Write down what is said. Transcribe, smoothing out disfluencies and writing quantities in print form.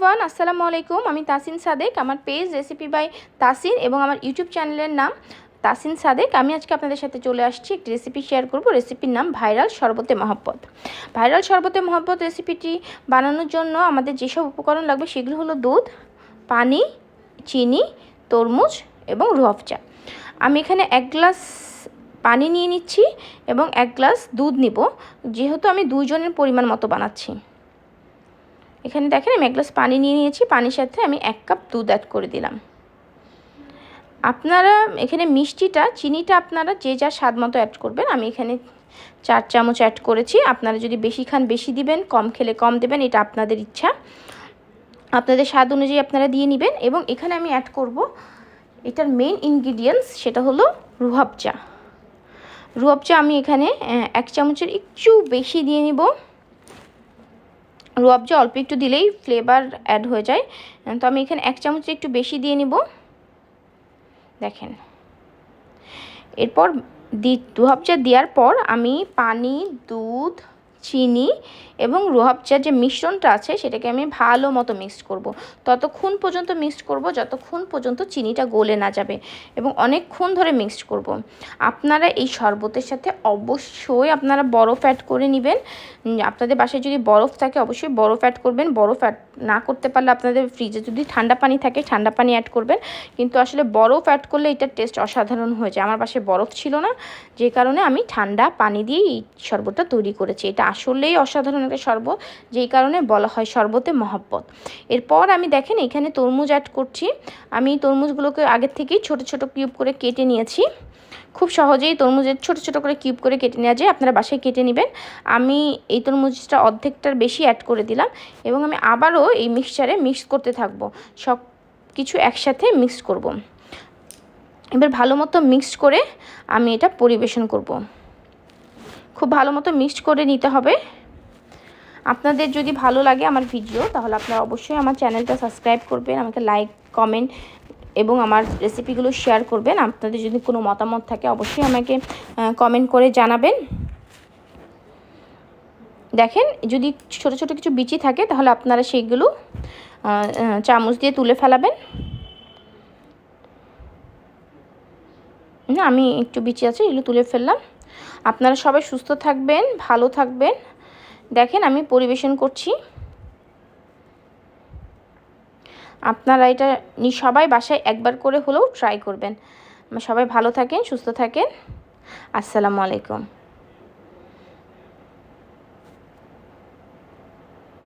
Everyone, আসসালামু আলাইকুম। আমি তাসিন সাদেক। আমার পেজ রেসিপি বাই তাসিন এবং আমার ইউটিউব চ্যানেলের নাম তাসিন সাদেক। আমি আজকে আপনাদের সাথে চলে আসছি একটি রেসিপি শেয়ার করব। রেসিপির নাম ভাইরাল শরবতে মহব্বত। ভাইরাল শরবতে মহব্বত রেসিপিটি বানানোর জন্য আমাদের যেসব উপকরণ লাগবে সেগুলো হলো দুধ, পানি, চিনি, তরমুজ এবং রুয়াবজা। আমি এখানে 1 গ্লাস পানি নিয়ে নিচ্ছি এবং 1 গ্লাস দুধ নিব, যেহেতু আমি 2 জনের পরিমাণ মতো বানাচ্ছি। এখানে দেখেন আমি 1 গ্লাস পানি নিয়ে নিয়েছি, পানির সাথে আমি 1 কাপ দুধ অ্যাড করে দিলাম। আপনারা এখানে মিষ্টিটা, চিনিটা আপনারা যে যার স্বাদ মতো অ্যাড করবেন। আমি এখানে 4 চামচ অ্যাড করেছি। আপনারা যদি বেশি খান বেশি দিবেন, কম খেলে কম দেবেন, এটা আপনাদের ইচ্ছা, আপনাদের স্বাদ অনুযায়ী আপনারা দিয়ে নেবেন। এবং এখানে আমি অ্যাড করব এটার মেইন ইনগ্রিডিয়েন্টস, সেটা হলো রুয়াবজা। রুয়াবজা আমি এখানে 1 চামচের একটু বেশি দিয়ে নিব। রুয়াবজা অল্প একটু দিলেই ফ্লেভার অ্যাড হয়ে যায়, তো আমি এখানে 1 চামচের একটু বেশি দিয়ে নিব। দেখেন, এরপর রুয়াবজা দেওয়ার পর আমি পানি, দুধ, চিনি এবং রুয়াবজার যে মিশ্রণটা আছে সেটাকে আমি ভালো মতো মিক্সড করব। ততক্ষণ পর্যন্ত মিক্সড করব যতক্ষণ পর্যন্ত চিনিটা গলে না যাবে, এবং অনেকক্ষণ ধরে মিক্সড করব। আপনারা এই শরবতের সাথে অবশ্যই আপনারা বরফ অ্যাড করে নেবেন। আপনাদের বাসায় যদি বরফ থাকে অবশ্যই বরফ অ্যাড করবেন। বরফ অ্যাড না করতে পারলে আপনাদের ফ্রিজে যদি ঠান্ডা পানি থাকে ঠান্ডা পানি অ্যাড করবেন, কিন্তু আসলে বরফ অ্যাড করলে এটার টেস্ট অসাধারণ হয়ে যায়। আমার বাসায় বরফ ছিল না, যে কারণে আমি ঠান্ডা পানি দিয়ে এই শরবতটা তৈরি করেছি। এটা আসলেই অসাধারণ একটা শরবত, যেই কারণে বলা হয় শরবতে মহব্বত। এরপর আমি দেখেন এখানে তরমুজ অ্যাড করছি। আমি তরমুজগুলোকে আগের থেকেই ছোট ছোট কিউব করে কেটে নিয়েছি। খুব সহজেই তরমুজের ছোট ছোট করে কিউব করে কেটে নেওয়া যায়, আপনারা বাসায় কেটে নেবেন। আমি এই তরমুজটা অর্ধেকটার বেশি অ্যাড করে দিলাম, এবং আমি আবারও এই মিক্সচারে মিক্স করতে থাকব। সব কিছু একসাথে মিক্স করব। এবার ভালো মতো মিক্স করে আমি এটা পরিবেশন করব। খুব ভালো মতো মিক্সড করে নিতে হবে। আপনাদের যদি ভালো লাগে আমার ভিডিও, তাহলে আপনারা অবশ্যই আমার চ্যানেলটা সাবস্ক্রাইব করবেন, আমাকে লাইক, কমেন্ট এবং আমার রেসিপিগুলো শেয়ার করবেন। আপনাদের যদি কোনো মতামত থাকে অবশ্যই আমাকে কমেন্ট করে জানাবেন। দেখেন, যদি ছোট ছোট কিছু বিচি থাকে তাহলে আপনারা সেইগুলো চামচ দিয়ে তুলে ফেলাবেন। না, আমি একটু বিচি আছে, এগুলো তুলে ফেললাম। আপনারা সবাই সুস্থ থাকবেন, ভালো থাকবেন। দেখেন আমি পরিবেশন করছি। আপনারা এটা সবাই বাসায় একবার করে হলেও ট্রাই করবেন। সবাই ভালো থাকেন, সুস্থ থাকেন। আসসালামু আলাইকুম।